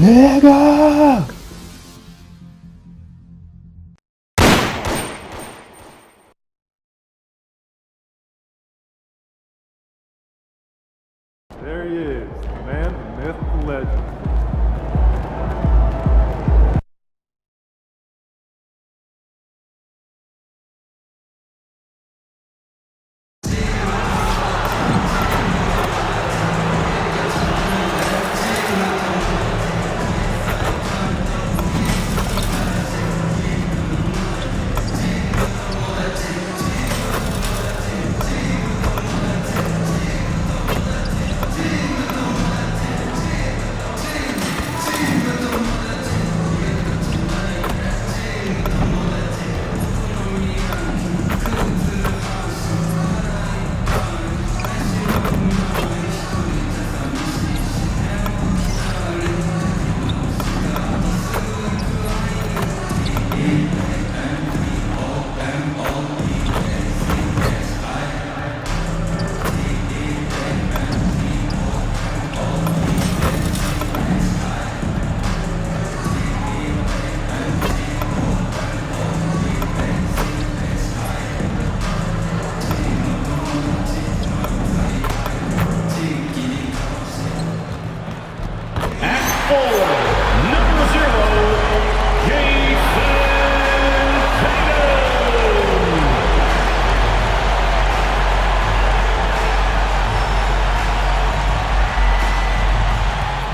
내가 There he is, the man, the myth, the legend.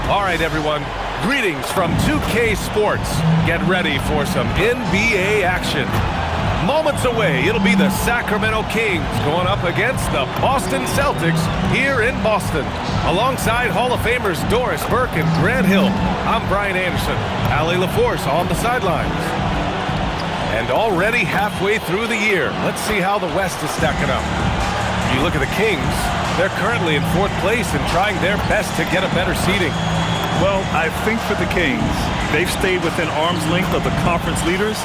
All right, everyone. Greetings from 2K Sports. Get ready for some NBA action. Moments away, it'll be the Sacramento Kings going up against the Boston Celtics here in Boston. Alongside Hall of Famers Doris Burke and Grant Hill, I'm Brian Anderson. Allie LaForce on the sidelines. And already halfway through the year, let's see how the West is stacking up. You look at the Kings, they're currently in 4th place and trying their best to get a better seeding. Well, I think for the Kings, they've stayed within arm's length of the conference leaders.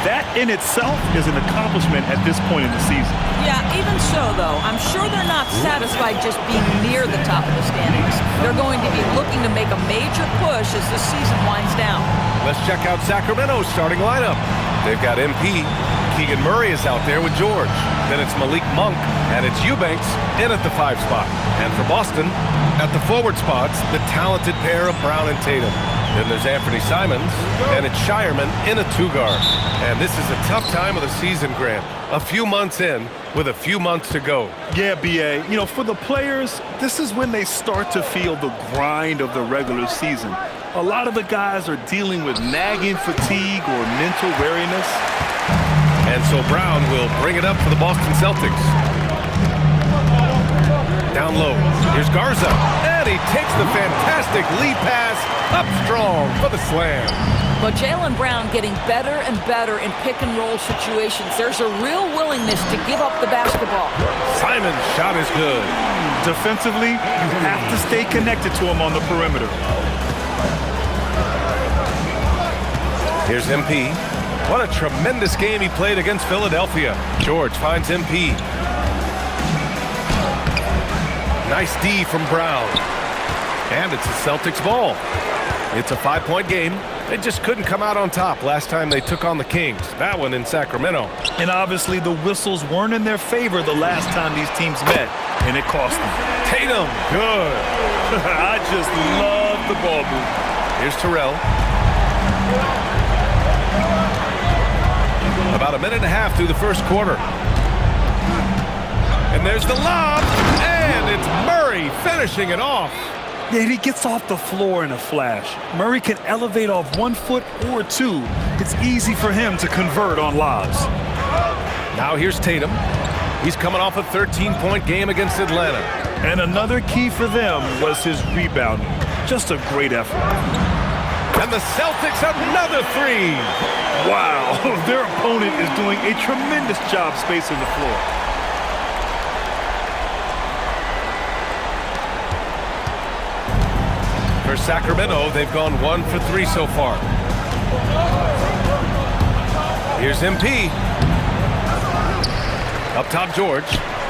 That in itself is an accomplishment at this point in the season. Yeah, even so, though, I'm sure they're not satisfied just being near the top of the standings. They're going to be looking to make a major push as the season winds down. Let's check out Sacramento's starting lineup. They've got MP. Keegan Murray is out there with George. Then it's Malik Monk, and it's Eubanks in at the 5 spot. And for Boston, at the forward spots, the talented pair of Brown and Tatum. Then there's Anthony Simons, and it's Shireman in a 2-guard. And this is a tough time of the season, Grant. A few months in, with a few months to go. Yeah, B.A. You know, for the players, this is when they start to feel the grind of the regular season. A lot of the guys are dealing with nagging fatigue or mental weariness. And so Brown will bring it up for the Boston Celtics. Down low, here's Garza, and he takes the fantastic lead pass up strong for the slam. But Jaylen Brown getting better and better in pick-and-roll situations. There's a real willingness to give up the basketball. Simon's shot is good. Defensively, you have to stay connected to him on the perimeter. Here's MP. What a tremendous game he played against Philadelphia. George finds MP. Nice D from Brown. And it's the Celtics ball. It's a 5-point game. They just couldn't come out on top last time they took on the Kings. That one in Sacramento. And obviously the whistles weren't in their favor the last time these teams met, and it cost them. Tatum, good. I just love the ball move. Here's Terrell. About a minute and a half through the first quarter. And there's the lob, and it's Murray finishing it off. Yeah, he gets off the floor in a flash. Murray can elevate off 1 foot or 2. It's easy for him to convert on lobs. Now here's Tatum. He's coming off a 13-point game against Atlanta. And another key for them was his rebounding. Just a great effort. And the Celtics another 3. Wow, their opponent is doing a tremendous job spacing the floor. For Sacramento, they've gone 1 for 3 so far. Here's MP. Up top, George.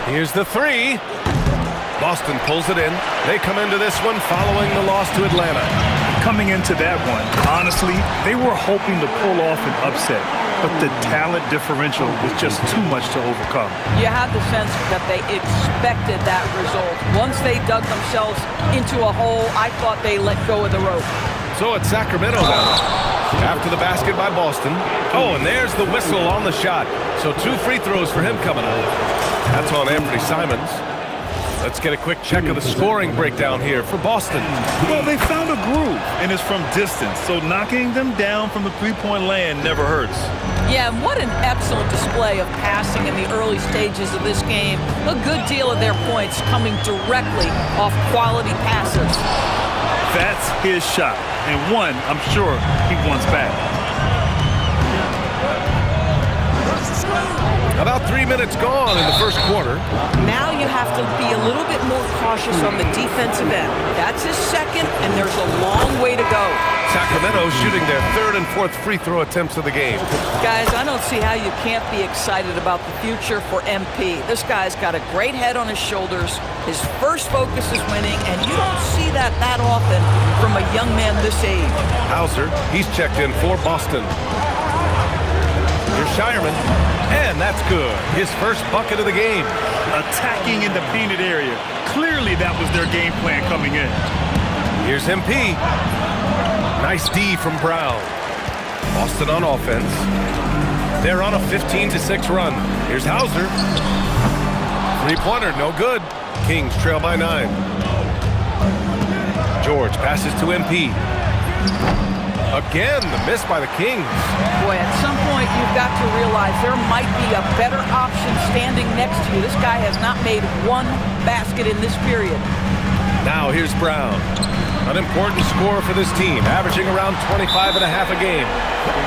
Here's the 3. Boston pulls it in. They come into this one following the loss to Atlanta. coming into that one, honestly, they were hoping to pull off an upset, but the talent differential was just too much to overcome. You have the sense that they expected that result. Once they dug themselves into a hole, I thought they let go of the rope. So it's Sacramento now. After the basket by Boston. Oh, and there's the whistle on the shot. So 2 free throws for him coming up. That's on Anthony Simons. Let's get a quick check of the scoring breakdown here for Boston. Well, they found a groove, and it's from distance, so knocking them down from the three-point land never hurts. Yeah, and what an excellent display of passing in the early stages of this game. A good deal of their points coming directly off quality passes. That's his shot, and one I'm sure he wants back. About 3 minutes gone in the first quarter. Now you have to be a little bit more cautious on the defensive end. That's his second, and there's a long way to go. Sacramento shooting their 3rd and 4th free throw attempts of the game. Guys, I don't see how you can't be excited about the future for MP. This guy's got a great head on his shoulders. His first focus is winning, and you don't see that often from a young man this age. Hauser, he's checked in for Boston. Here's Shireman, and that's good. His first bucket of the game. Attacking in the painted area. Clearly that was their game plan coming in. Here's MP. Nice D from Brown. Boston on offense. They're on a 15-6 run. Here's Hauser. Three-pointer, no good. Kings trail by 9. George passes to MP. Again, the miss by the Kings. Boy, at some point you've got to realize there might be a better option standing next to you. This guy has not made one basket in this period. Now here's Brown. An important scorer for this team, averaging around 25 and a half a game.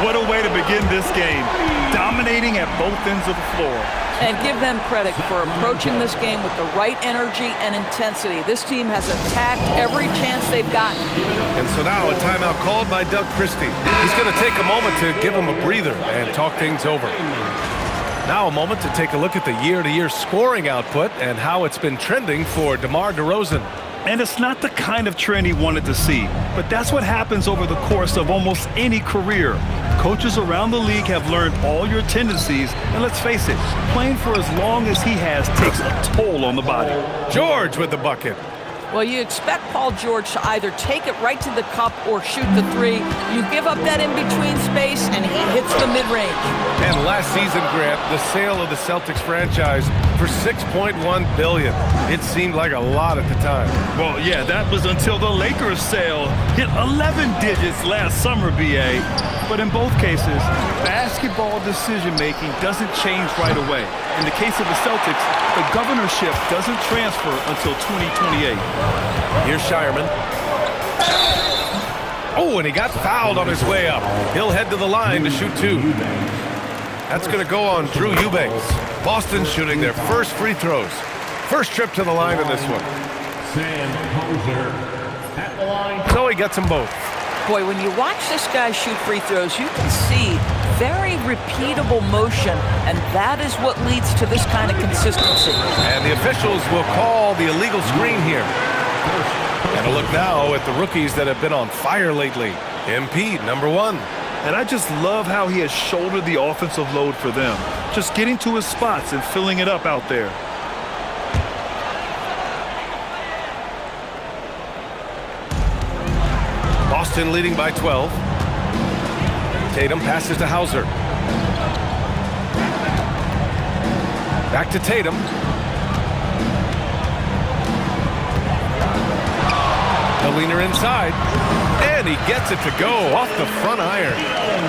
What a way to begin this game. Dominating at both ends of the floor. And give them credit for approaching this game with the right energy and intensity. This team has attacked every chance they've gotten. And so now a timeout called by Doug Christie. He's going to take a moment to give him a breather and talk things over. Now a moment to take a look at the year-to-year scoring output and how it's been trending for DeMar DeRozan. And it's not the kind of trend he wanted to see, but that's what happens over the course of almost any career. Coaches around the league have learned all your tendencies, and let's face it, playing for as long as he has takes a toll on the body. George with the bucket. Well, you expect Paul George to either take it right to the cup or shoot the three. You give up that in-between space, and he hits the mid-range. And last season, Grant, the sale of the Celtics franchise for $6.1 billion. It seemed like a lot at the time. Well, yeah, that was until the Lakers sale hit 11 digits last summer, B.A. But in both cases, basketball decision-making doesn't change right away. In the case of the Celtics, the governorship doesn't transfer until 2028. Here's Shireman. Oh, and he got fouled on his way up. He'll head to the line to shoot 2. That's going to go on Drew Eubanks. Boston shooting their first free throws. First trip to the line in this one. So he gets them both. Boy, when you watch this guy shoot free throws, you can see very repeatable motion, and that is what leads to this kind of consistency. And the officials will call the illegal screen here. And a look now at the rookies that have been on fire lately. MP, number 1. And I just love how he has shouldered the offensive load for them. Just getting to his spots and filling it up out there. Boston leading by 12. Tatum passes to Hauser. Back to Tatum. The leaner inside. And he gets it to go off the front iron.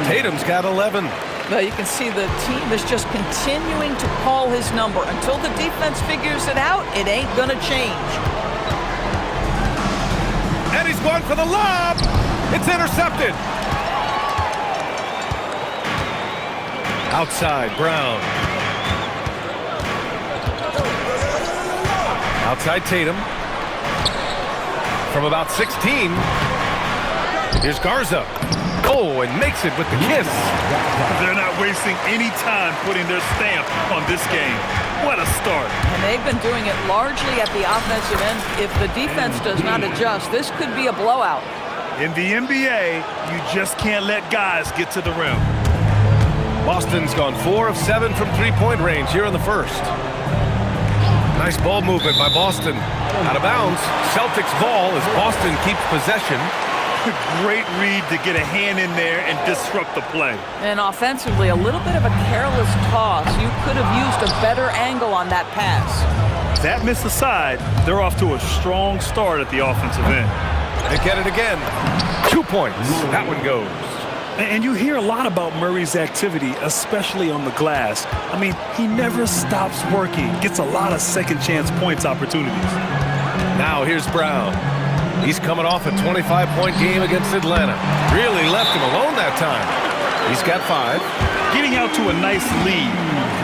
Tatum's got 11. Well, you can see the team is just continuing to call his number. Until the defense figures it out, it ain't going to change. And he's going for the lob. It's intercepted. Outside, Brown. Outside, Tatum. From about 16. Here's Garza. Oh, and makes it with the kiss. They're not wasting any time putting their stamp on this game. What a start. And they've been doing it largely at the offensive end. If the defense does not adjust, this could be a blowout. In the NBA, you just can't let guys get to the rim. Boston's gone 4 of 7 from three-point range here in the first. Nice ball movement by Boston. Out of bounds. Celtics ball as Boston keeps possession. Great read to get a hand in there and disrupt the play. And offensively, a little bit of a careless toss. You could have used a better angle on that pass. That missed aside, they're off to a strong start at the offensive end. They get it again. 2 points. That one goes. And you hear a lot about Murray's activity, especially on the glass. I mean, he never stops working, gets a lot of second chance points opportunities. Now here's Brown. He's coming off a 25-point game against Atlanta. Really left him alone that time. He's got 5. Getting out to a nice lead.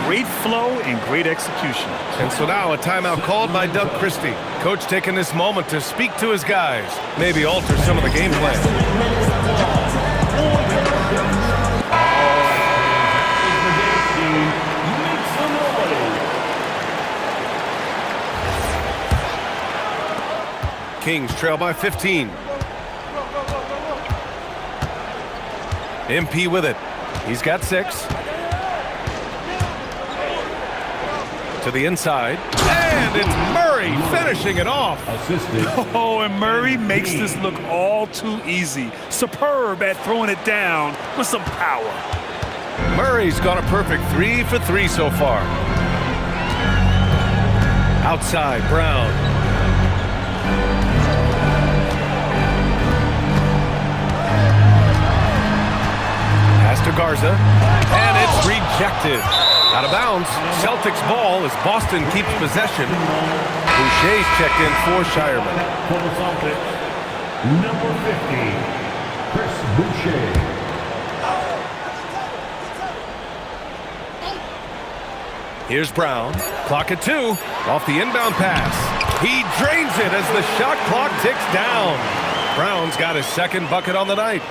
Great flow and great execution. And so now a timeout called by Doug Christie. Coach taking this moment to speak to his guys. Maybe alter some of the game plan. Kings trail by 15. MP with it. He's got 6. To the inside. And it's Murray finishing it off. Oh, and Murray makes this look all too easy. Superb at throwing it down with some power. Murray's got a perfect 3 for 3 so far. Outside, Brown. Pass to Garza, and it's rejected. Out of bounds, Celtics ball as Boston keeps possession. Boucher's checked in for Shireman. For the Celtics, number 50, Chris Boucher. Here's Brown. Clock at 2. Off the inbound pass. He drains it as the shot clock ticks down. Brown's got his second bucket on the night.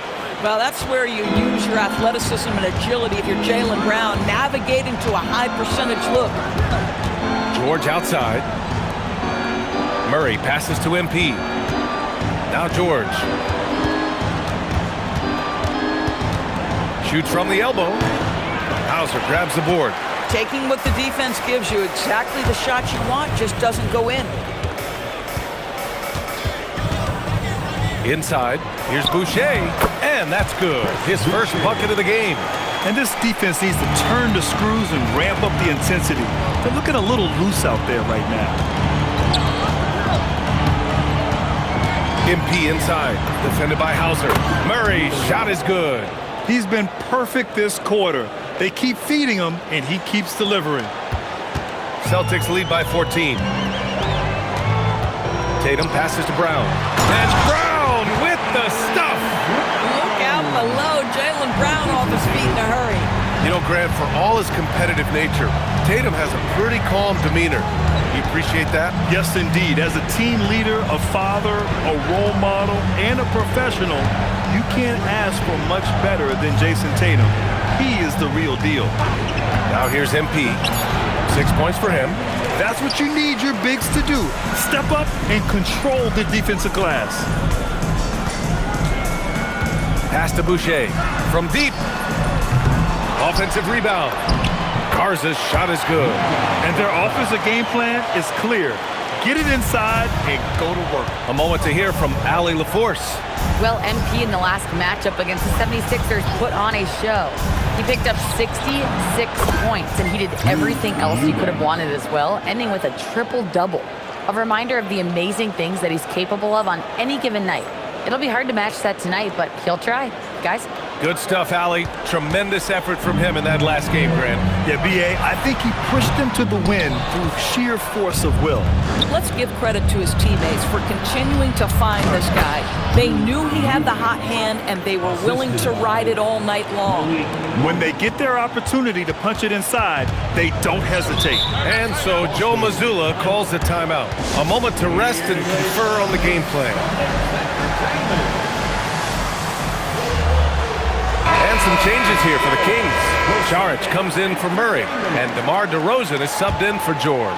Well, that's where you use your athleticism and agility if you're Jaylen Brown, navigating to a high percentage look. George outside. Murray passes to MP. Now George. Shoots from the elbow. Hauser grabs the board. Taking what the defense gives you, exactly the shot you want, just doesn't go in. Inside, here's Boucher, and that's good. His first bucket of the game. And this defense needs to turn the screws and ramp up the intensity. They're looking a little loose out there right now. MP inside, defended by Hauser. Murray's shot is good. He's been perfect this quarter. They keep feeding him, and he keeps delivering. Celtics lead by 14. Tatum passes to Brown. And Brown with the stuff. Look out below. Jaylen Brown off his feet in a hurry. You know, Grant, for all his competitive nature, Tatum has a pretty calm demeanor. You appreciate that? Yes, indeed. As a team leader, a father, a role model, and a professional, you can't ask for much better than Jason Tatum. He is the real deal. Now here's MP. 6 points for him. That's what you need your bigs to do. Step up and control the defensive glass. Pass to Boucher. From deep. Offensive rebound. Garza's shot is good. And their offensive game plan is clear. Get it inside and go to work. A moment to hear from Allie LaForce. Well, MP in the last matchup against the 76ers put on a show. He picked up 66 points, and he did everything else he could have wanted as well, ending with a triple-double. A reminder of the amazing things that he's capable of on any given night. It'll be hard to match that tonight, but he'll try. Guys? Good stuff, Allie. Tremendous effort from him in that last game, Grant. Yeah, B.A., I think he pushed them to the win through sheer force of will. Let's give credit to his teammates for continuing to find this guy. They knew he had the hot hand, and they were willing to ride it all night long. When they get their opportunity to punch it inside, they don't hesitate. And so Joe Mazzulla calls the timeout. A moment to rest and confer on the game plan. And some changes here for the Kings. Saric comes in for Murray, and DeMar DeRozan is subbed in for George.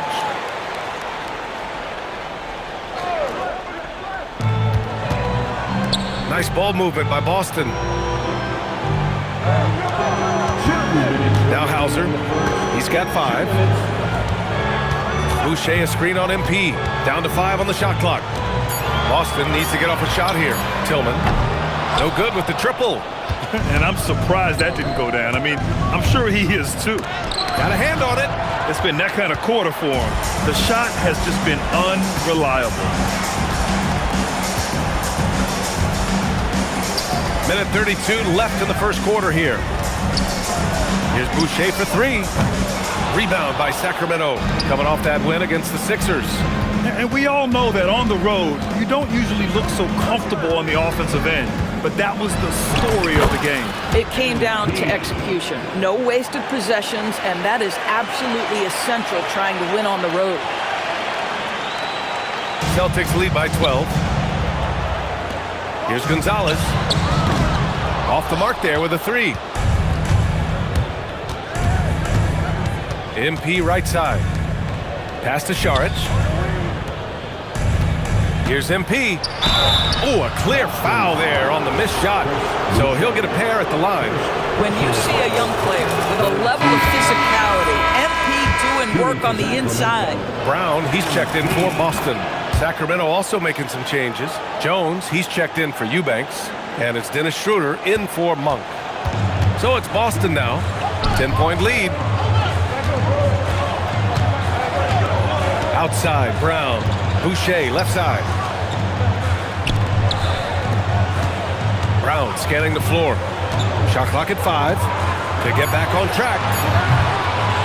Nice ball movement by Boston. Now Hauser. He's got 5. Boucher a screen on MP. Down to 5 on the shot clock. Boston needs to get off a shot here. Tillman. No good with the triple. And I'm surprised that didn't go down. I mean, I'm sure he is too. Got a hand on it. It's been that kind of quarter for him. The shot has just been unreliable. Minute 32 left in the first quarter here. Here's Boucher for 3. Rebound by Sacramento, coming off that win against the Sixers. And we all know that on the road, you don't usually look so comfortable on the offensive end. But that was the story of the game. It came down to execution. No wasted possessions, and that is absolutely essential trying to win on the road. Celtics lead by 12. Here's Gonzalez. Off the mark there with a 3. MP right side. Pass to Šarić. Here's MP. Oh, a clear foul there on the missed shot. So he'll get a pair at the line. When you see a young player with a level of physicality, MP doing work on the inside. Brown, he's checked in for Boston. Sacramento also making some changes. Jones, he's checked in for Eubanks. And it's Dennis Schroeder in for Monk. So it's Boston now. 10-point lead. Outside, Brown. Boucher, left side. Brown scanning the floor. Shot clock at 5 to get back on track.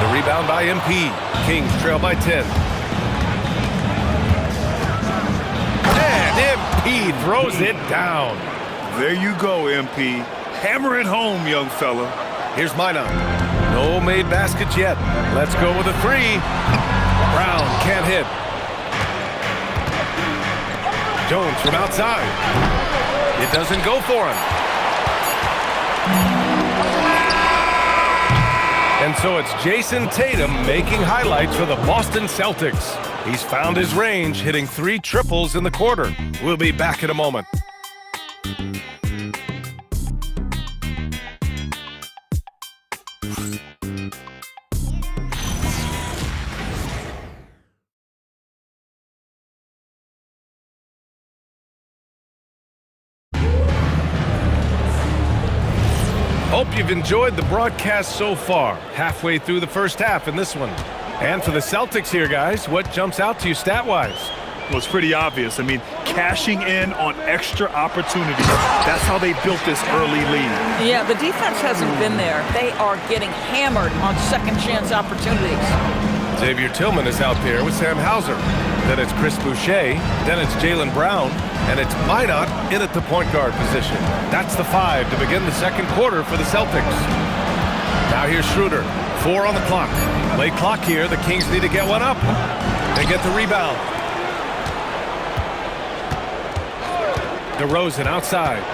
The rebound by MP. Kings trail by 10. And MP throws it down. There you go, MP. Hammer it home, young fella. Here's Minot. No made baskets yet. Let's go with a 3. Brown can't hit. Jones from outside. It doesn't go for him. And so it's Jason Tatum making highlights for the Boston Celtics. He's found his range, hitting 3 triples in the quarter. We'll be back in a moment. Hope you've enjoyed the broadcast so far. Halfway through the first half in this one. And for the Celtics here, guys, what jumps out to you stat-wise? Well, it's pretty obvious. I mean, cashing in on extra opportunities. That's how they built this early lead. Yeah, the defense hasn't been there. They are getting hammered on second chance opportunities. Xavier Tillman is out there with Sam Hauser. Then it's Chris Boucher. Then it's Jaylen Brown. And it's Minot in at the point guard position. That's the 5 to begin the second quarter for the Celtics. Now here's Schroeder. 4 on the clock. Late clock here. The Kings need to get one up. They get the rebound. DeRozan outside.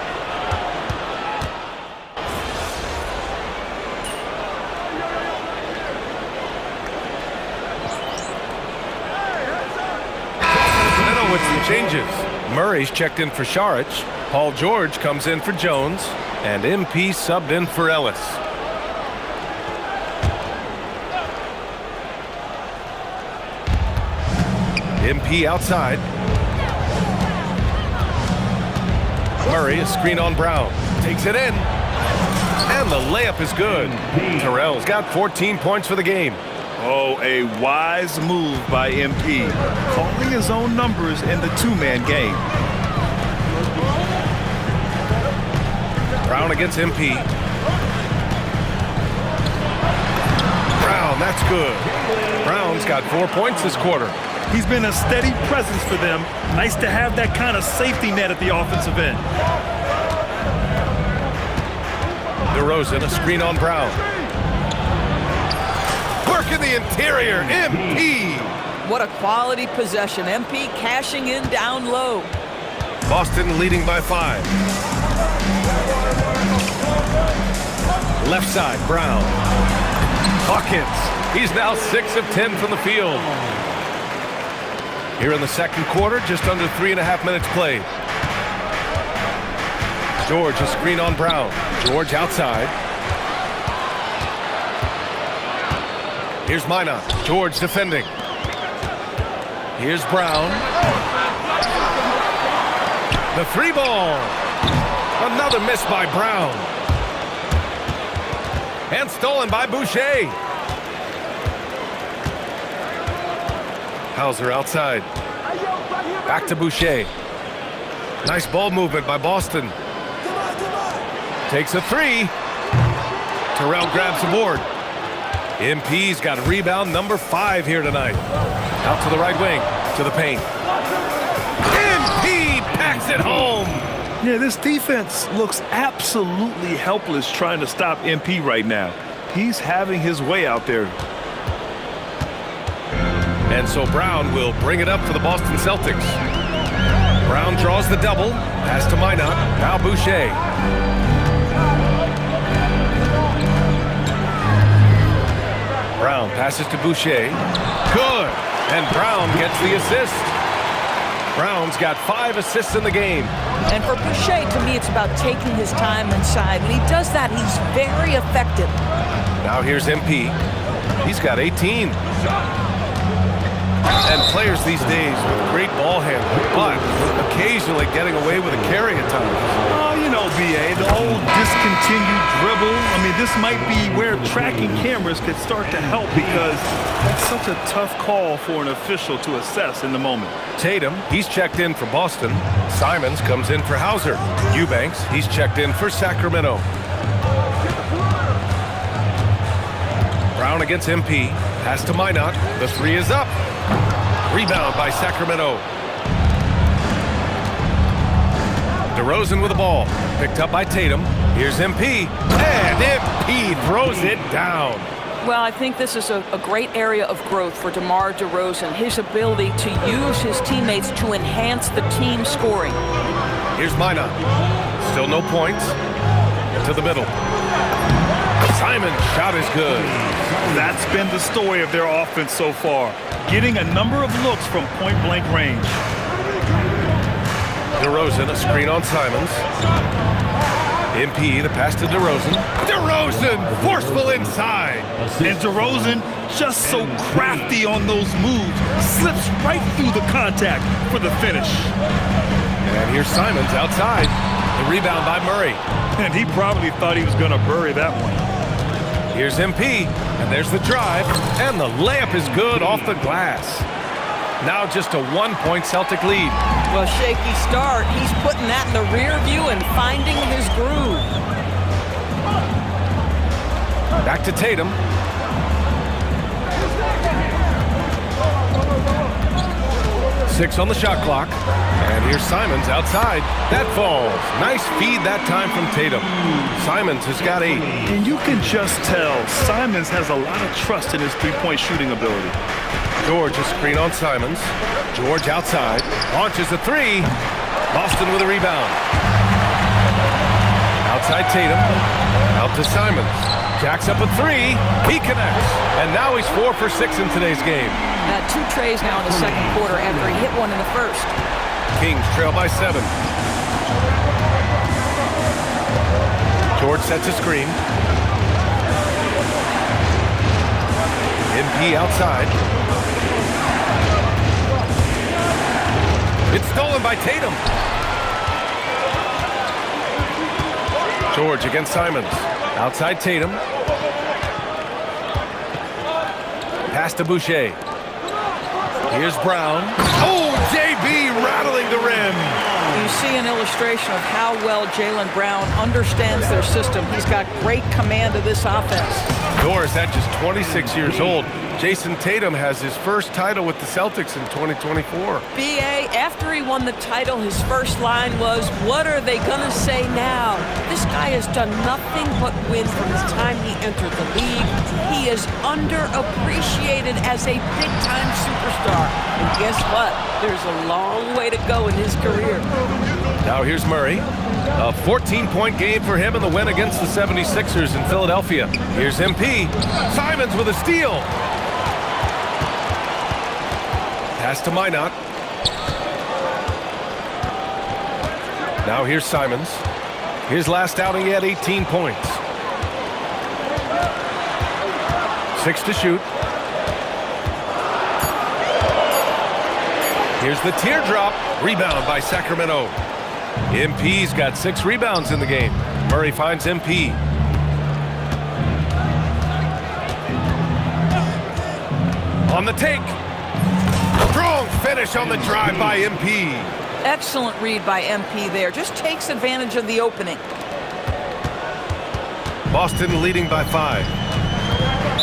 With some changes. Murray's checked in for Šarić. Paul George comes in for Jones. And MP subbed in for Ellis. MP outside. Murray, a screen on Brown. Takes it in. And the layup is good. Terrell's got 14 points for the game. Oh, a wise move by MP, calling his own numbers in the 2-man game. Brown against MP. Brown, that's good. Brown's got 4 points this quarter. He's been a steady presence for them. Nice to have that kind of safety net at the offensive end. DeRozan, a screen on Brown. Work in the interior, MP. What a quality possession. MP cashing in down low. Boston leading by 5. Left side, Brown. Hawkins, he's now 6 of 10 from the field. Here in the second quarter, just under 3.5 minutes played. George, a screen on Brown. George outside. Here's Minot. George defending. Here's Brown. The three ball. Another miss by Brown. And stolen by Boucher. Hauser outside. Back to Boucher. Nice ball movement by Boston. Takes a three. Terrell grabs the board. MP's got rebound number 5 here tonight. Out to the right wing, to the paint. MP packs it home. Yeah, this defense looks absolutely helpless trying to stop MP right now. He's having his way out there. And so Brown will bring it up for the Boston Celtics. Brown draws the double. Pass to Minot. Now Boucher. Brown passes to Boucher. Good. And Brown gets the assist. Brown's got 5 assists in the game. And for Boucher, to me, it's about taking his time inside. When he does that, he's very effective. Now here's MP. He's got 18. And players these days with great ball handling, but occasionally getting away with a carry at times. Oh, you know, BA, the old discontinued dribble. I mean, this might be where tracking cameras could start to help because that's such a tough call for an official to assess in the moment. Tatum, he's checked in for Boston. Simons comes in for Hauser. Eubanks, he's checked in for Sacramento. Brown against MP. Pass to Minot. The three is up. Rebound by Sacramento. DeRozan with the ball. Picked up by Tatum. Here's MP. And MP throws it down. Well, I think this is a great area of growth for DeMar DeRozan. His ability to use his teammates to enhance the team scoring. Here's Minot. Still no points. To the middle. Simon's shot is good. That's been the story of their offense so far. Getting a number of looks from point-blank range. DeRozan, a screen on Simons. MP, the pass to DeRozan. DeRozan, forceful inside. And DeRozan, just so crafty on those moves, slips right through the contact for the finish. And here's Simons outside. The rebound by Murray. And he probably thought he was going to bury that one. Here's MP, and there's the drive, and the layup is good off the glass. Now just a 1-point Celtic lead. Well, shaky start. He's putting that in the rear view and finding his groove. Back to Tatum. Six on the shot clock. And here's Simons outside. That falls. Nice feed that time from Tatum. Simons has got 8. And you can just tell Simons has a lot of trust in his three-point shooting ability. George, a screen on Simons. George outside. Launches a 3. Boston with a rebound. Outside Tatum. Out to Simons. Jacks up a 3. He connects. And now he's 4 for 6 in today's game. 2 trays now in the second quarter after he hit one in the first. Kings trail by 7. George sets a screen. MP outside. It's stolen by Tatum. George against Simons. Outside Tatum. Pass to Boucher. Here's Brown. Oh, JB rattling the rim. You see an illustration of how well Jaylen Brown understands their system. He's got great command of this offense. Doris, at just 26 years old, Jason Tatum has his first title with the Celtics in 2024. B.A., after he won the title, his first line was, "What are they going to say now?" This guy has done nothing but win from the time he entered the league. He is underappreciated as a big-time superstar. And guess what? There's a long way to go in his career. Now here's Murray. A 14-point game for him in the win against the 76ers in Philadelphia. Here's MP. Simons with a steal. Pass to Minot. Now here's Simons. His last outing, he had 18 points. 6 to shoot. Here's the teardrop. Rebound by Sacramento. MP's got 6 rebounds in the game. Murray finds MP. On the take. Strong finish on the drive by MP. Excellent read by MP there. Just takes advantage of the opening. Boston leading by 5.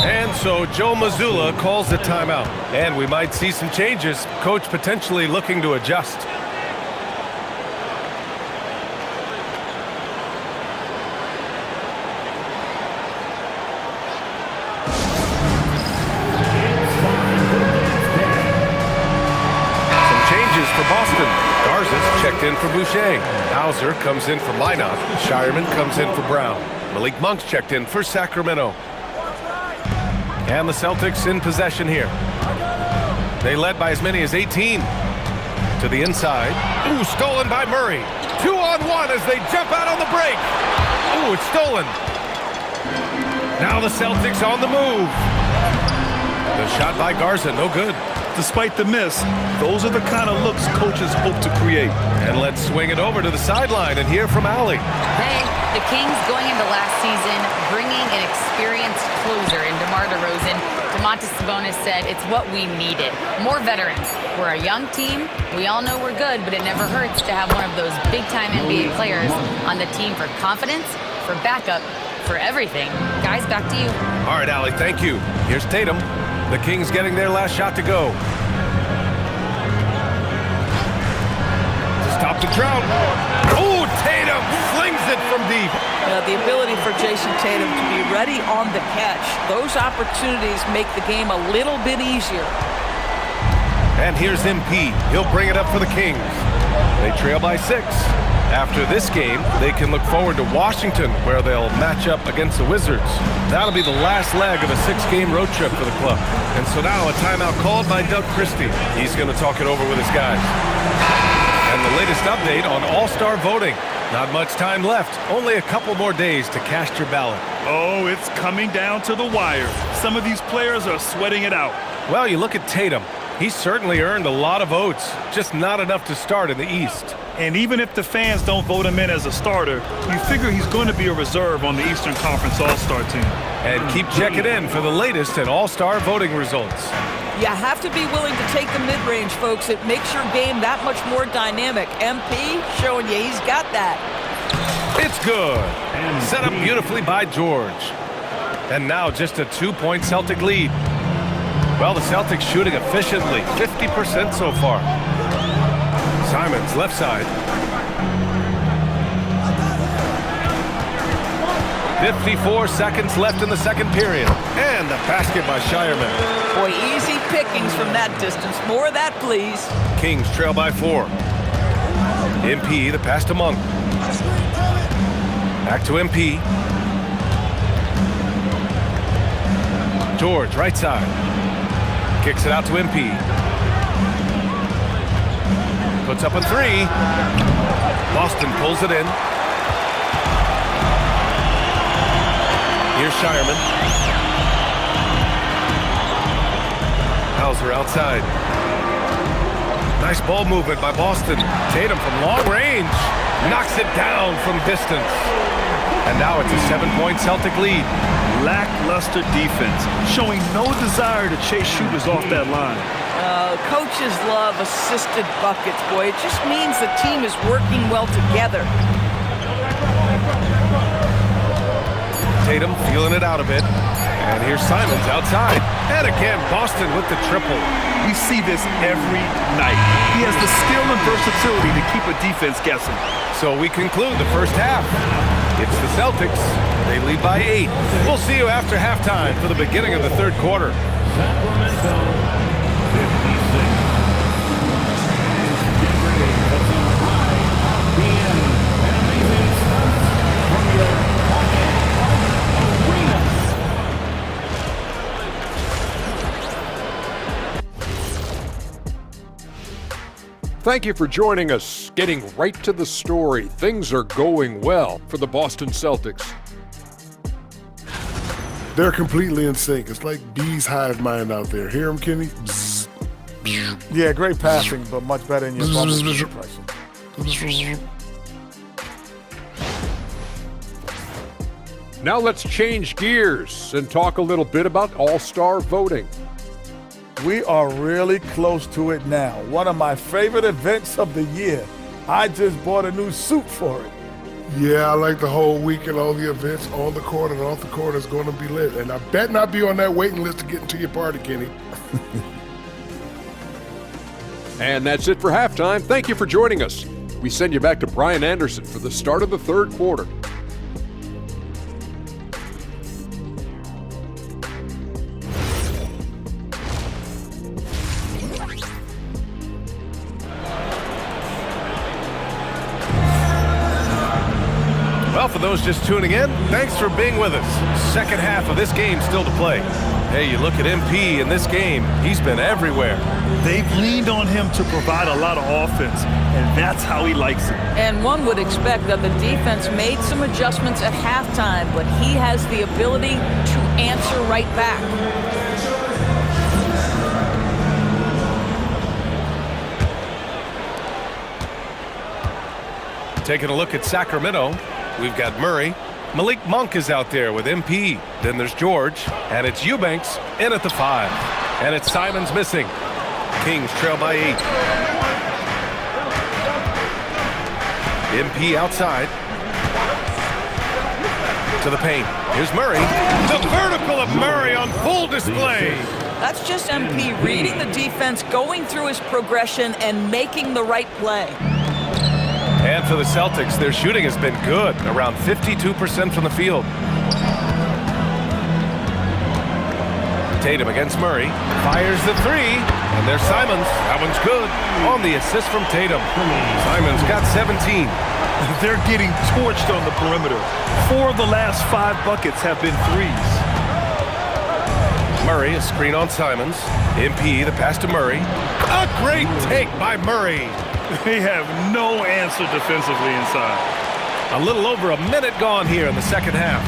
And so Joe Mazzulla calls the timeout. And we might see some changes. Coach potentially looking to adjust. Some changes for Boston. Garza's checked in for Boucher. Hauser comes in for Minot. Shireman comes in for Brown. Malik Monk's checked in for Sacramento. And the Celtics in possession here. They led by as many as 18. To the inside. Ooh, stolen by Murray. 2-on-1 as they jump out on the break. Ooh, it's stolen. Now the Celtics on the move. The shot by Garza, no good. Despite the miss, those are the kind of looks coaches hope to create. And let's swing it over to the sideline and hear from Allie. Hey, the Kings going into last season bringing an experienced closer in DeMar DeRozan. Domantas Sabonis said it's what we needed. More veterans. We're a young team. We all know we're good, but it never hurts to have one of those big-time NBA players on the team for confidence, for backup, for everything. Guys, back to you. All right, Allie, thank you. Here's Tatum. The Kings getting their last shot to go. To stop the drought. Oh, Tatum flings it from deep. The ability for Jason Tatum to be ready on the catch. Those opportunities make the game a little bit easier. And here's MP. He'll bring it up for the Kings. They trail by 6. After this game, they can look forward to Washington, where they'll match up against the Wizards. That'll be the last leg of a 6-game road trip for the club. And so now a timeout called by Doug Christie. He's going to talk it over with his guys. And the latest update on All-Star voting. Not much time left. Only a couple more days to cast your ballot. Oh, it's coming down to the wire. Some of these players are sweating it out. Well, you look at Tatum. He's certainly earned a lot of votes, just not enough to start in the East. And even if the fans don't vote him in as a starter, you figure he's going to be a reserve on the Eastern Conference All-Star team. And keep checking in for the latest in All-Star voting results. You have to be willing to take the mid-range, folks. It makes your game that much more dynamic. MP showing you he's got that. It's good. Set up beautifully by George. And now just a 2-point Celtic lead. Well, the Celtics shooting efficiently, 50% so far. Simons, left side. 54 seconds left in the second period. And the basket by Shireman. Boy, easy pickings from that distance. More of that, please. Kings trail by 4. MP, the pass to Monk. Back to MP. George, right side. Kicks it out to MP. Puts up a 3. Boston pulls it in. Here's Shireman. Hauser outside. Nice ball movement by Boston. Tatum from long range. Knocks it down from distance. And now it's a 7-point Celtic lead. Lackluster defense, showing no desire to chase shooters off that line. Coaches love assisted buckets, boy. It just means the team is working well together. Tatum feeling it out a bit. And here's Simons outside. And again, Boston with the triple. We see this every night. He has the skill and versatility to keep a defense guessing. So we conclude the first half. It's the Celtics. They lead by 8. We'll see you after halftime for the beginning of the third quarter. Sacramento 56. Thank you for joining us. Getting right to the story, things are going well for the Boston Celtics. They're completely in sync. It's like bees hive mind out there. Hear them, Kenny? Bzz. Yeah, great passing, but much better in your bubble impression. Now let's change gears and talk a little bit about All-Star voting. We are really close to it now. One of my favorite events of the year. I just bought a new suit for it. Yeah, I like the whole week and all the events on the court and off the court is going to be lit. And I bet not be on that waiting list to get into your party, Kenny. And that's it for halftime. Thank you for joining us. We send you back to Brian Anderson for the start of the third quarter. Well, for those just tuning in, thanks for being with us. Second half of this game still to play. Hey, you look at MP in this game, he's been everywhere. They've leaned on him to provide a lot of offense, and that's how he likes it. And one would expect that the defense made some adjustments at halftime, but he has the ability to answer right back. Taking a look at Sacramento, we've got Murray. Malik Monk is out there with MP. Then there's George, and it's Eubanks in at the 5. And it's Simons missing. Kings trail by 8. MP outside. To the paint. Here's Murray. The vertical of Murray on full display. That's just MP reading the defense, going through his progression, and making the right play. And for the Celtics, their shooting has been good, around 52% from the field. Tatum against Murray, fires the 3, and there's Simons. That one's good on the assist from Tatum. Simons got 17. They're getting torched on the perimeter. 4 of the last 5 buckets have been threes. Murray, a screen on Simons. MP, the pass to Murray. A great take by Murray. They have no answer defensively inside. A little over a minute gone here in the second half.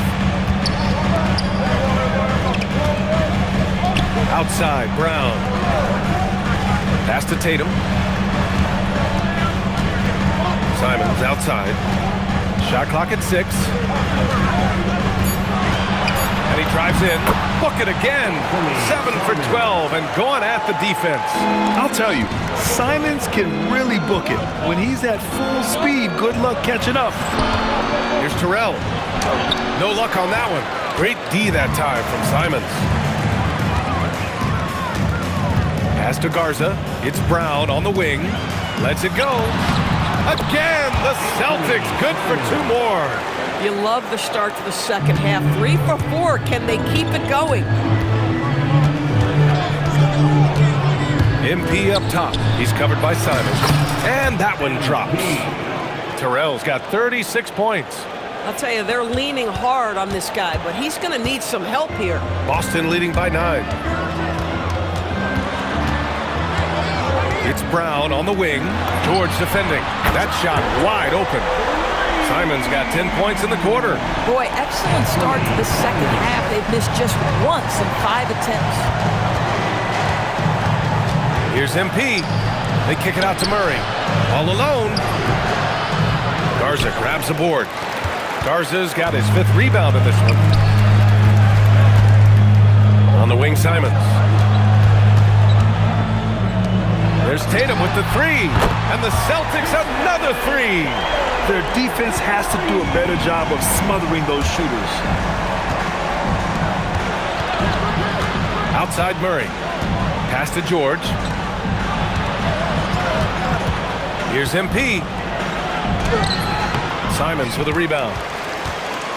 Outside, Brown. Pass to Tatum. Simons outside. Shot clock at 6. And he drives in. Book it again. 7 for 12 and going at the defense. I'll tell you, Simons can really book it. When he's at full speed, good luck catching up. Here's Terrell. No luck on that one. Great D that time from Simons. Pass to Garza. It's Brown on the wing. Lets it go. Again, the Celtics good for 2 more. You love the start to the second half. 3 for 4. Can they keep it going? MP up top. He's covered by Simons. And that one drops. Terrell's got 36 points. I'll tell you, they're leaning hard on this guy, but he's going to need some help here. Boston leading by 9. It's Brown on the wing. George defending. That shot wide open. Simons got 10 points in the quarter. Boy, excellent start to the second half. They've missed just once in 5 attempts. Here's MP. They kick it out to Murray. All alone. Garza grabs the board. Garza's got his 5th rebound in this one. On the wing, Simons. There's Tatum with the 3. And the Celtics another 3. Their defense has to do a better job of smothering those shooters. Outside Murray. Pass to George. Here's MP. Simons with a rebound.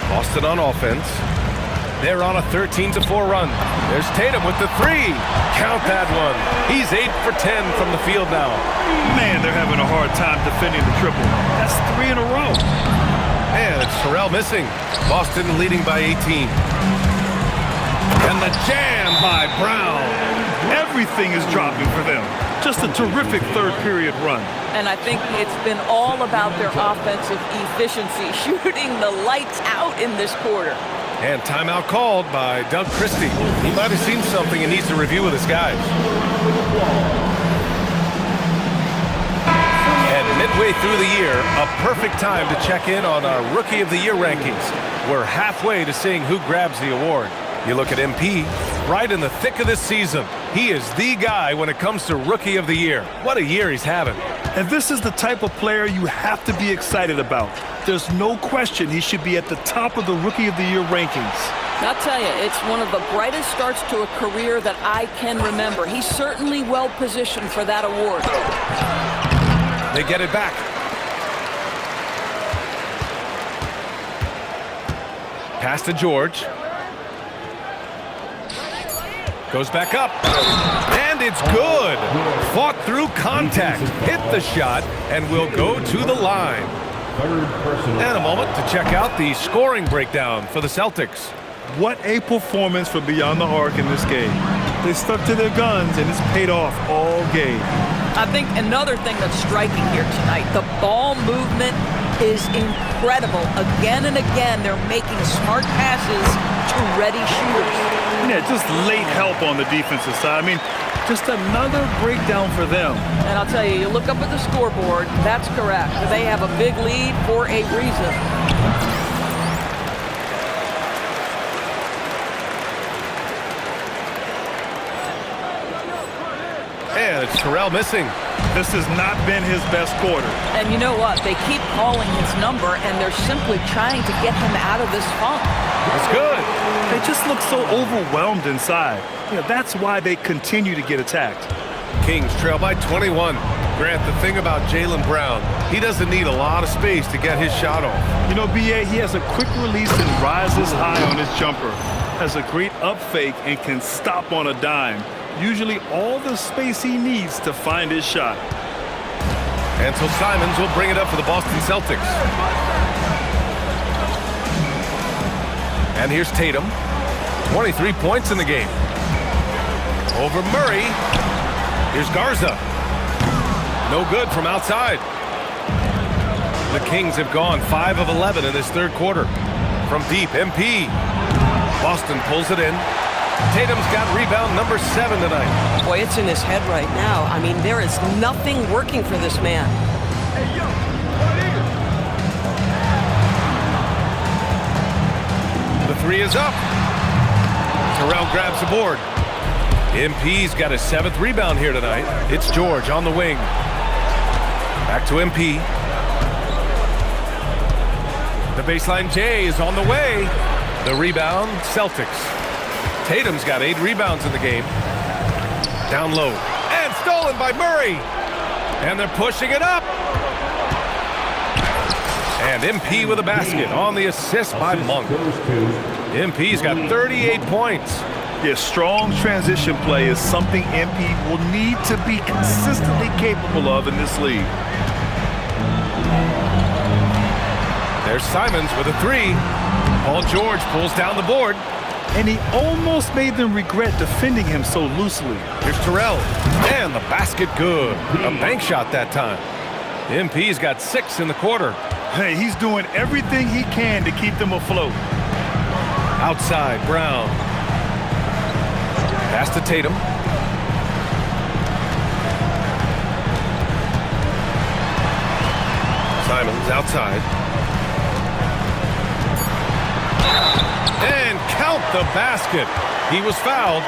Boston on offense. They're on a 13-4 run. There's Tatum with the 3. Count that one. He's 8 for 10 from the field now. Man, they're having a hard time defending the triple. That's 3 in a row. And it's Terrell missing. Boston leading by 18. And the jam by Brown. Everything is dropping for them. Just a terrific third period run. And I think it's been all about their offensive efficiency, shooting the lights out in this quarter. And timeout called by Doug Christie. He might have seen something and needs to review with his guys. And midway through the year, a perfect time to check in on our Rookie of the Year rankings. We're halfway to seeing who grabs the award. You look at MP, right in the thick of this season. He is the guy when it comes to Rookie of the Year. What a year he's having. And this is the type of player you have to be excited about. There's no question he should be at the top of the Rookie of the Year rankings. I'll tell you, it's one of the brightest starts to a career that I can remember. He's certainly well positioned for that award. They get it back. Pass to George. Goes back up. And it's good. Fought through contact. Hit the shot and will go to the line. And a moment to check out the scoring breakdown for the Celtics. What a performance for Beyond the Arc in this game. They stuck to their guns and it's paid off all game. I think another thing that's striking here tonight, the ball movement is incredible. Again and again, they're making smart passes to ready shooters. Yeah, just late help on the defensive side. I mean, just another breakdown for them. And I'll tell you, you look up at the scoreboard, that's correct. They have a big lead for a reason. And it's Terrell missing. This has not been his best quarter. And you know what? They keep calling his number, and they're simply trying to get him out of this funk. It's good. They just look so overwhelmed inside. You know, that's why they continue to get attacked. Kings trail by 21. Grant, the thing about Jaylen Brown, he doesn't need a lot of space to get his shot off. You know, B.A., he has a quick release and rises high on his jumper. Has a great up fake and can stop on a dime. Usually all the space he needs to find his shot. And so Simons will bring it up for the Boston Celtics. And here's Tatum. 23 points in the game. Over Murray. Here's Garza. No good from outside. The Kings have gone 5 of 11 in this third quarter. From deep, MP. Boston pulls it in. Tatum's got rebound number 7 tonight. Boy, it's in his head right now. I mean, there is nothing working for this man. The 3 is up. Terrell grabs the board. MP's got his 7th rebound here tonight. It's George on the wing. Back to MP. The baseline J is on the way. The rebound, Celtics. Tatum's got 8 rebounds in the game. Down low. And stolen by Murray. And they're pushing it up. And MP with a basket on the assist by Monk. MP's got 38 points. Yeah, strong transition play is something MP will need to be consistently capable of in this league. There's Simons with a 3. Paul George pulls down the board. And he almost made them regret defending him so loosely. Here's Terrell. And the basket good. A bank shot that time. MP's got 6 in the quarter. Hey, he's doing everything he can to keep them afloat. Outside, Brown. Pass to Tatum. Simons outside. And count the basket. He was fouled.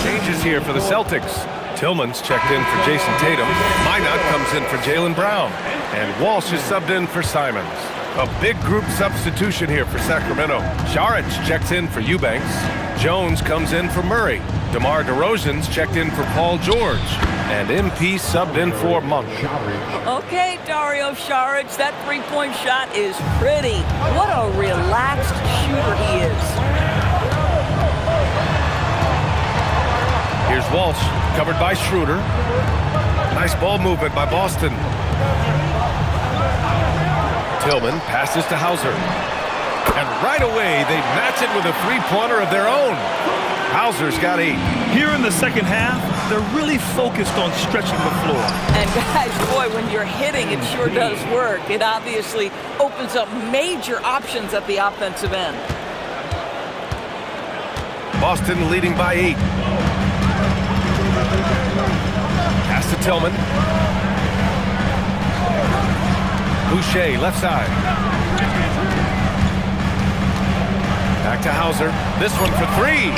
Changes here for the Celtics. Tillman's checked in for Jason Tatum. Minot comes in for Jaylen Brown. And Walsh is subbed in for Simons. A big group substitution here for Sacramento. Šarić checks in for Eubanks. Jones comes in for Murray. DeMar DeRozan's checked in for Paul George. And MP subbed in for Monk. Okay, Dario Šarić, that three-point shot is pretty. What a relaxed shooter he is. Here's Walsh, covered by Schroeder. Nice ball movement by Boston. Tillman passes to Hauser. And right away, they match it with a three-pointer of their own. Hauser's got 8. Here in the second half, they're really focused on stretching the floor. And guys, boy, when you're hitting, it sure does work. It obviously opens up major options at the offensive end. Boston leading by 8. Pass to Tillman. Boucher, left side. Back to Hauser. This one for 3.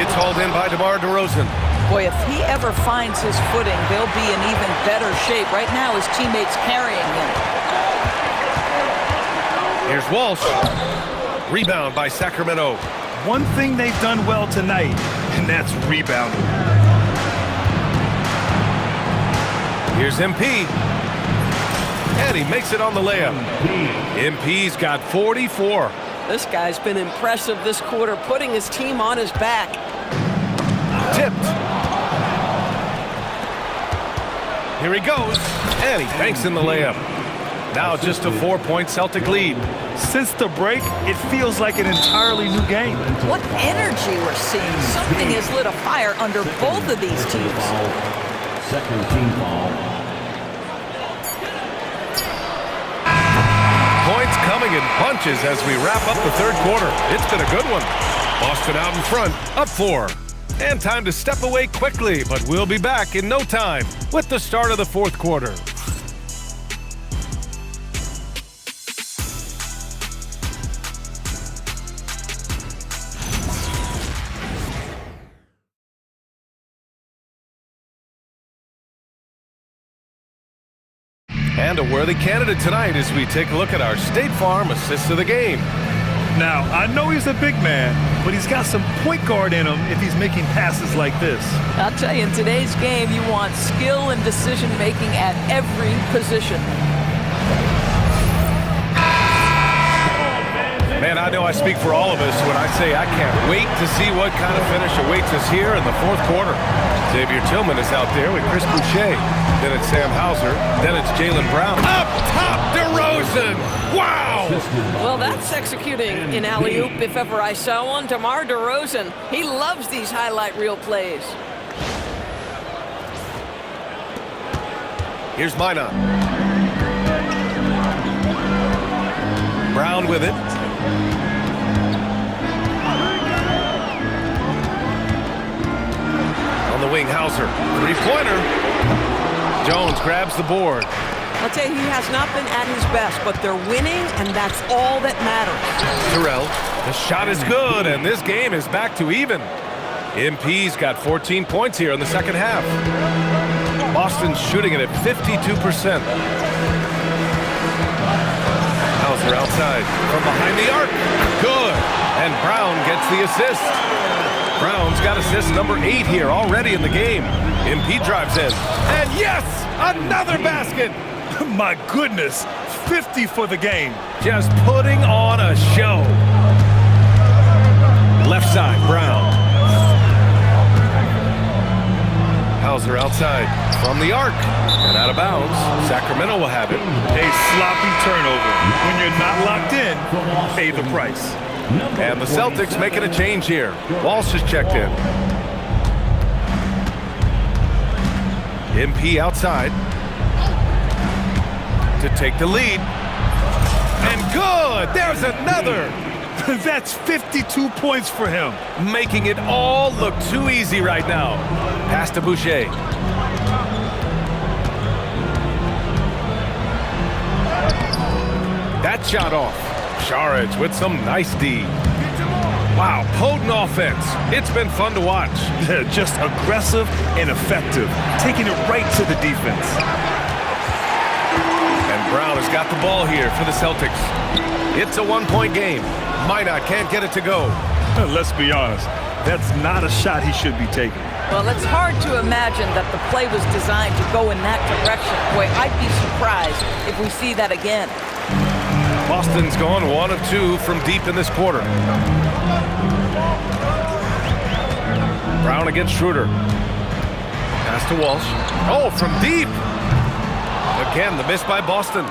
It's hauled in by DeMar DeRozan. Boy, if he ever finds his footing, they'll be in even better shape. Right now, his teammates carrying him. Here's Walsh. Rebound by Sacramento. One thing they've done well tonight, and that's rebounding. Here's MP. And he makes it on the layup. MP's got 44. This guy's been impressive this quarter, putting his team on his back. Tipped. Here he goes. And he banks in the layup. Now just a 4-point Celtic lead. Since the break, it feels like an entirely new game. What energy we're seeing. Something has lit a fire under both of these teams. Second team foul. Points coming in bunches as we wrap up the third quarter. It's been a good one. Boston out in front, up 4. And time to step away quickly, but we'll be back in no time with the start of the fourth quarter. And a worthy candidate tonight as we take a look at our State Farm assist of the game. Now, I know he's a big man, but he's got some point guard in him if he's making passes like this. I'll tell you, in today's game, you want skill and decision-making at every position. Man, I know I speak for all of us when I say I can't wait to see what kind of finish awaits us here in the fourth quarter. Xavier Tillman is out there with Chris Boucher. Then it's Sam Hauser. Then it's Jaylen Brown. Up top, DeRozan! Wow! Well, that's executing an alley-oop if ever I saw one. DeMar DeRozan, he loves these highlight reel plays. Here's Minot. Brown with it. On the wing, Hauser. Three-pointer. Jones grabs the board. I'll tell you, he has not been at his best, but they're winning, and that's all that matters. Terrell. The shot is good, and this game is back to even. MP's got 14 points here in the second half. Boston's shooting it at 52%. Hauser outside from behind the arc. Good. And Brown gets the assist. Brown's got assist number 8 here already in the game. MP drives in. And yes, another basket. My goodness, 50 for the game. Just putting on a show. Left side, Brown. Hauser outside from the arc and out of bounds. Sacramento will have it. A sloppy turnover. When you're not locked in, pay the price. And the Celtics making a change here. Walsh is checked in. MP outside to take the lead. And good! There's another! That's 52 points for him. Making it all look too easy right now. Pass to Boucher. That shot off. Saric with some nice D. Wow, potent offense. It's been fun to watch. Just aggressive and effective, taking it right to the defense. And Brown has got the ball here for the Celtics. It's a one-point game. Minot can't get it to go. Let's be honest, that's not a shot he should be taking. Well, it's hard to imagine that the play was designed to go in that direction. Boy, I'd be surprised if we see that again. Boston's gone 1 of 2 from deep in this quarter. Brown against Schroeder. Pass to Walsh. Oh, from deep. Again, the miss by Boston.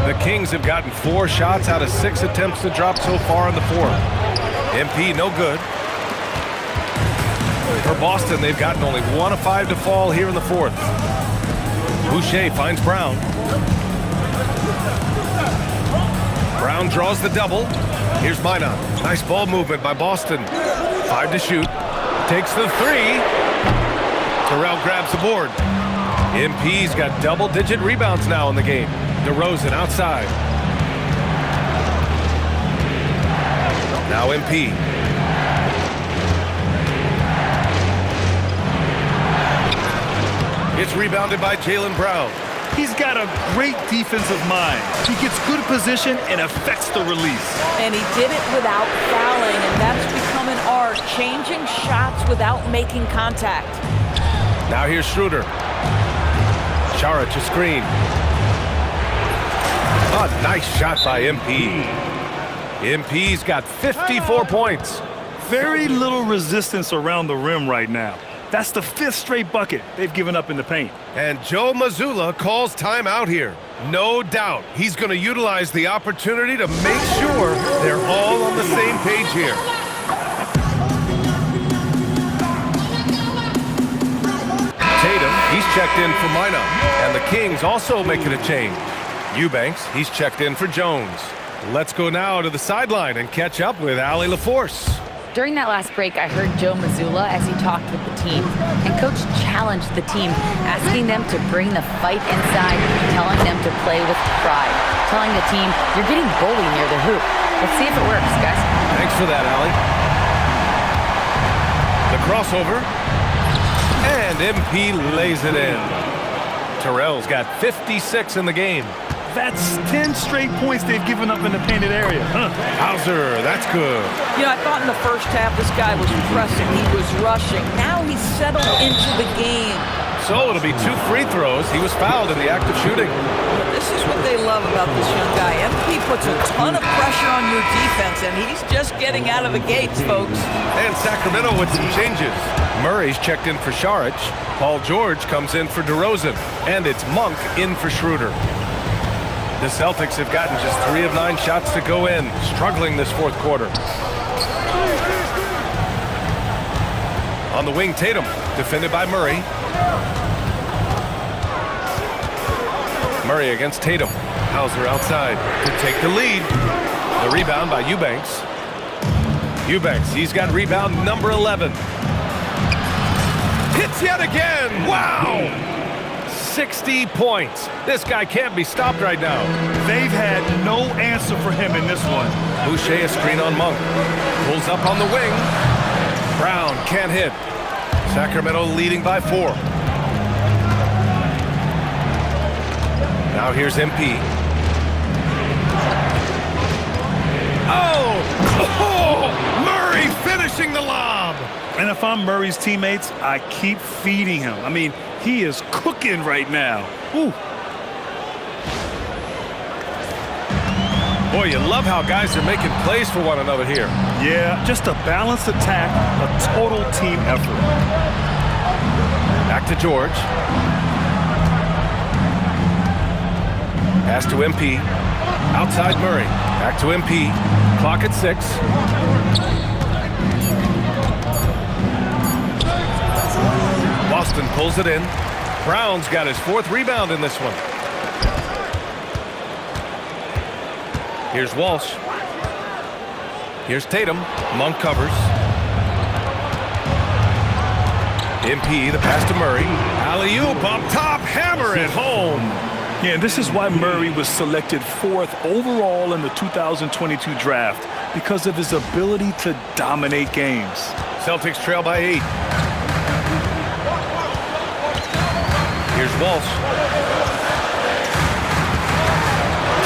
The Kings have gotten 4 shots out of 6 attempts to drop so far in the fourth. MP, no good. For Boston, they've gotten only 1 of 5 to fall here in the fourth. Boucher finds Brown. Brown draws the double. Here's Minot. Nice ball movement by Boston. 5 to shoot. Takes the 3. Terrell grabs the board. MP's got double-digit rebounds now in the game. DeRozan outside. Now MP. It's rebounded by Jaylen Brown. He's got a great defensive mind. He gets good position and affects the release. And he did it without fouling, and that's become an art, changing shots without making contact. Now here's Schroeder. Saric a screen. A nice shot by MP. MP's got 54 points. Very little resistance around the rim right now. That's the 5th straight bucket they've given up in the paint. And Joe Mazzulla calls timeout here. No doubt he's going to utilize the opportunity to make sure they're all on the same page here. Tatum, he's checked in for Minot. And the Kings also making a change. Eubanks, he's checked in for Jones. Let's go now to the sideline and catch up with Allie LaForce. During that last break, I heard Joe Mazzulla as he talked with the team. And Coach challenged the team, asking them to bring the fight inside, telling them to play with pride, telling the team, you're getting bullied near the hoop. Let's see if it works, guys. Thanks for that, Allie. The crossover. And MP lays it in. Terrell's got 56 in the game. That's 10 straight points they've given up in the painted area. Hauser, that's good. You know, I thought in the first half this guy was pressing, he was rushing. Now he's settled into the game. So it'll be 2 free throws. He was fouled in the act of shooting. This is what they love about this young guy. MP puts a ton of pressure on your defense, and he's just getting out of the gates, folks. And Sacramento with some changes. Murray's checked in for Saric. Paul George comes in for DeRozan. And it's Monk in for Schroeder. The Celtics have gotten just 3 of 9 shots to go in, struggling this fourth quarter. On the wing, Tatum, defended by Murray. Murray against Tatum. Hauser outside to take the lead. The rebound by Eubanks. Eubanks, he's got rebound number 11. Hits yet again. Wow! 60 points. This guy can't be stopped right now. They've had no answer for him in this one. Boucher a screen on Monk. Pulls up on the wing. Brown can't hit. Sacramento leading by 4. Now here's MP. Oh! Murray finishing the lob. And if I'm Murray's teammates, I keep feeding him. I mean, he is cooking right now. Ooh. Boy, you love how guys are making plays for one another here. Yeah, just a balanced attack, a total team effort. Back to George. Pass to MP. Outside Murray. Back to MP. Clock at 6. Boston pulls it in. Brown's got his 4th rebound in this one. Here's Walsh. Here's Tatum. Monk covers. MP, the pass to Murray. Alley-oop up top, hammer it home. Yeah, and this is why Murray was selected 4th overall in the 2022 draft, because of his ability to dominate games. Celtics trail by 8. Here's Walsh.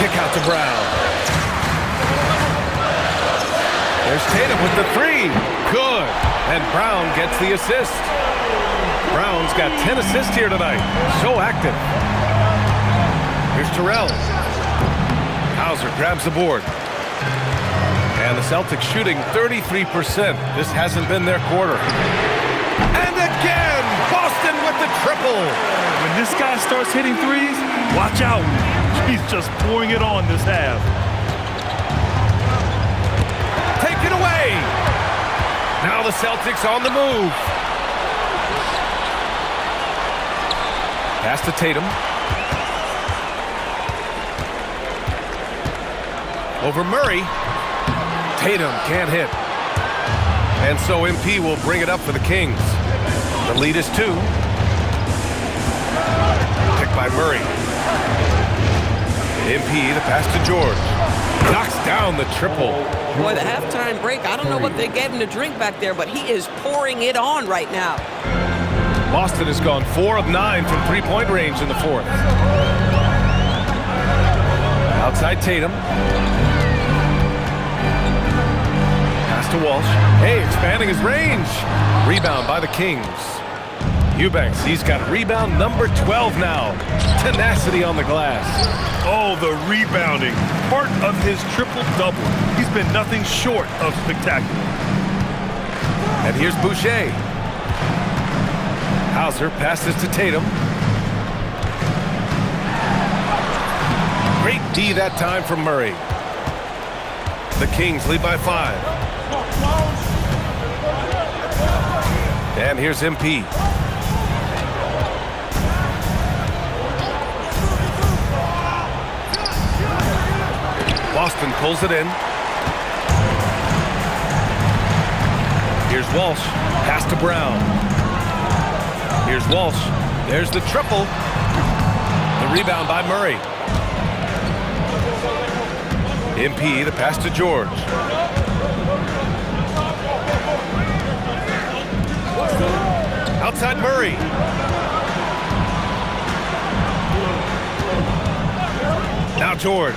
Kick out to Brown. There's Tatum with the 3. Good. And Brown gets the assist. Brown's got 10 assists here tonight. So active. Here's Terrell. Hauser grabs the board. And the Celtics shooting 33%. This hasn't been their quarter. And again, Boston Boston with the triple. When this guy starts hitting threes, watch out. He's just pouring it on this half. Taken away. Now the Celtics on the move. Pass to Tatum. Over Murray. Tatum can't hit. And so MP will bring it up for the Kings. The lead is 2. Picked by Murray. MP, the pass to George. Knocks down the triple. Boy, the halftime break, I don't know what they gave him to drink back there, but he is pouring it on right now. Boston has gone 4 of 9 from three-point range in the 4th. Outside Tatum. Pass to Walsh. Hey, expanding his range. Rebound by the Kings. Eubanks, he's got rebound number 12 now. Tenacity on the glass. Oh, the rebounding. Part of his triple-double. He's been nothing short of spectacular. And here's Boucher. Hauser passes to Tatum. Great D that time from Murray. The Kings lead by 5. And here's MP. Boston pulls it in. Here's Walsh. Pass to Brown. Here's Walsh. There's the triple. The rebound by Murray. MP, the pass to George. Outside Murray. Now George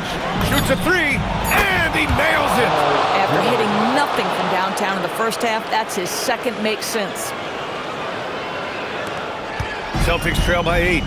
shoots a 3, and he nails it. After hitting nothing from downtown in the first half, that's his second make since. Celtics trail by 8.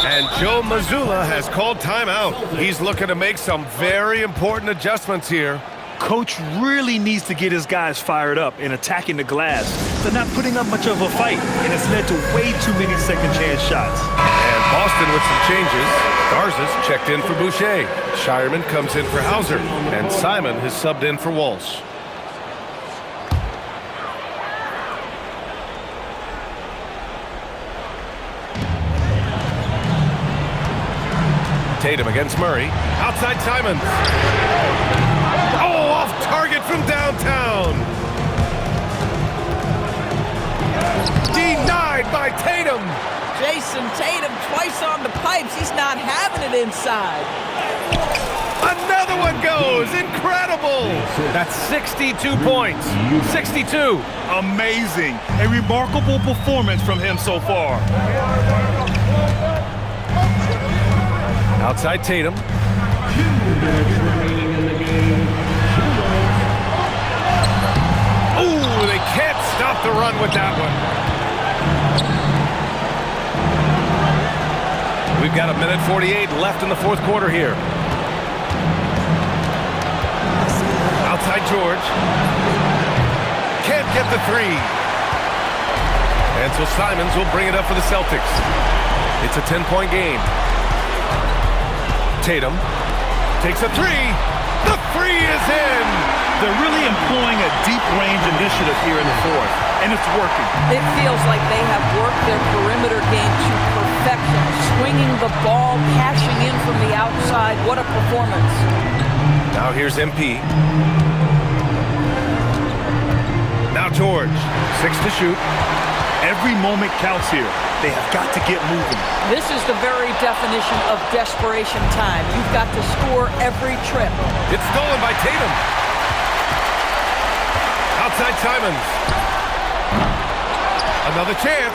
And Joe Mazzulla has called timeout. He's looking to make some very important adjustments here. Coach really needs to get his guys fired up in attacking the glass. They're not putting up much of a fight, and it's led to way too many second-chance shots. And Boston with some changes. Garza's checked in for Boucher. Shireman comes in for Hauser. And Simon has subbed in for Walsh. Tatum against Murray. Outside Simons. Oh, off target from downtown. Denied by Tatum. Jason Tatum twice on the pipes. He's not having it inside. Another one goes. Incredible. That's 62 points. 62. Amazing. A remarkable performance from him so far. Outside Tatum. Ooh, they can't stop the run with that one. We've got 1:48 left in the 4th quarter here. Outside George. Can't get the 3. And so Simons will bring it up for the Celtics. It's a 10-point game. Tatum takes a 3. The 3 is in. They're really employing a deep range initiative here in the 4th, and it's working. It feels like they have worked their perimeter game to perfection, swinging the ball, cashing in from the outside. What a performance. Now here's MP. Now George, 6 to shoot. Every moment counts here. They have got to get moving. This is the very definition of desperation time. You've got to score every trip. It's stolen by Tatum. Outside Simons. Another chance.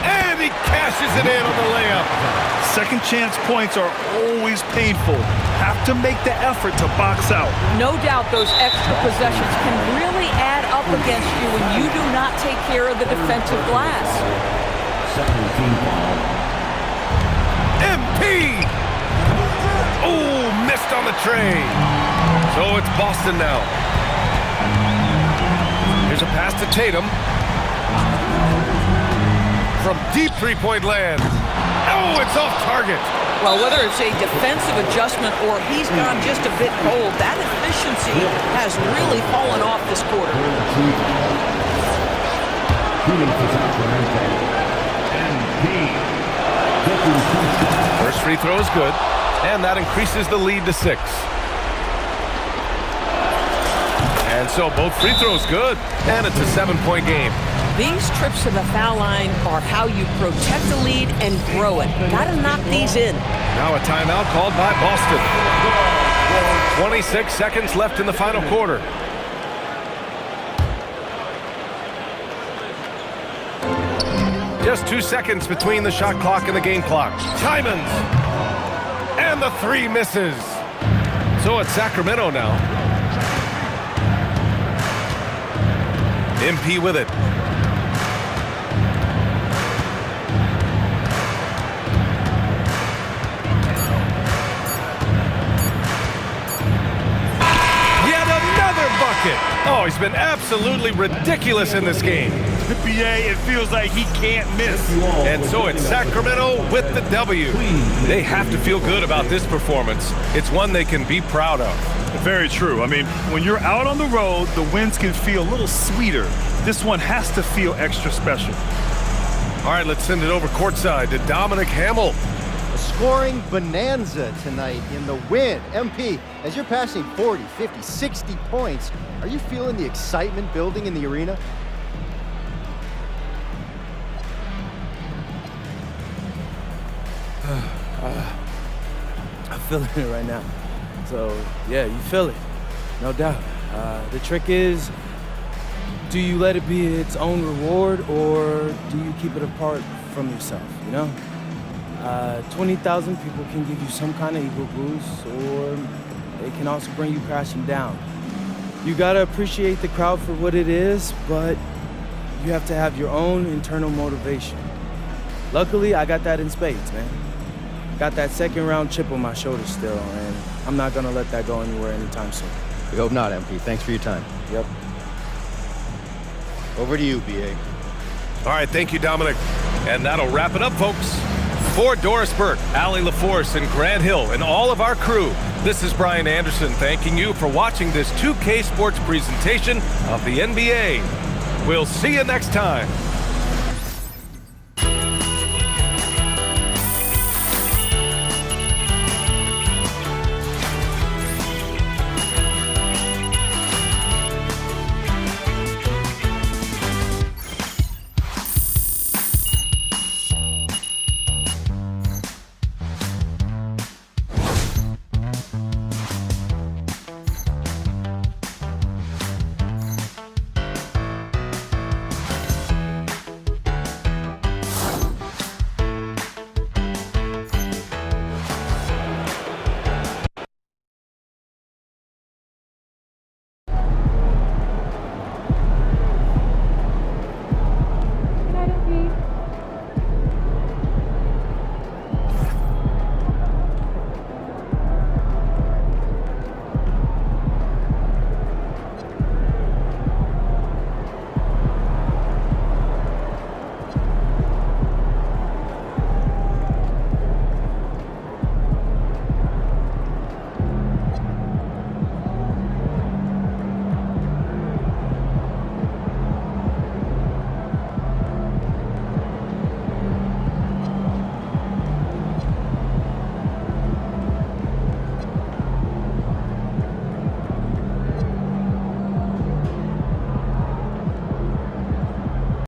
And he cashes it in on the layup. Second chance points are always painful. Have to make the effort to box out. No doubt those extra possessions can really add up against you when you do not take care of the defensive glass. Second team foul. MP! Oh, missed on the tray. So it's Boston now. Here's a pass to Tatum. from deep three-point land. Oh, it's off target. Well, whether it's a defensive adjustment or he's gone just a bit cold, that efficiency has really fallen off this quarter. First free throw is good, and that increases the lead to 6. And so both free throws good, and it's a 7-point game. These trips to the foul line are how you protect the lead and grow it. Got to knock these in. Now a timeout called by Boston. 26 seconds left in the final quarter. Just 2 seconds between the shot clock and the game clock. Timons! And the 3 misses. So it's Sacramento now. MP with it. Oh, he's been absolutely ridiculous in this game. The BA, it feels like he can't miss. And so it's Sacramento with the W. They have to feel good about this performance. It's one they can be proud of. Very true. I mean, when you're out on the road, the wins can feel a little sweeter. This one has to feel extra special. All right, let's send it over courtside to Dominic Hamill. A scoring bonanza tonight in the win. MP, as you're passing 40, 50, 60 points, are you feeling the excitement building in the arena? I'm feeling it right now. So, yeah, you feel it, no doubt. The trick is, do you let it be its own reward, or do you keep it apart from yourself, you know? 20,000 people can give you some kind of ego boost, or it can also bring you crashing down. You gotta appreciate the crowd for what it is, but you have to have your own internal motivation. Luckily, I got that in spades, man. Got that second round chip on my shoulder still, and I'm not gonna let that go anywhere anytime soon. We hope not, MP. Thanks for your time. Yep. Over to you, BA. All right, thank you, Dominic. And that'll wrap it up, folks. For Doris Burke, Allie LaForce, and Grant Hill, and all of our crew, this is Brian Anderson thanking you for watching this 2K Sports presentation of the NBA. We'll see you next time.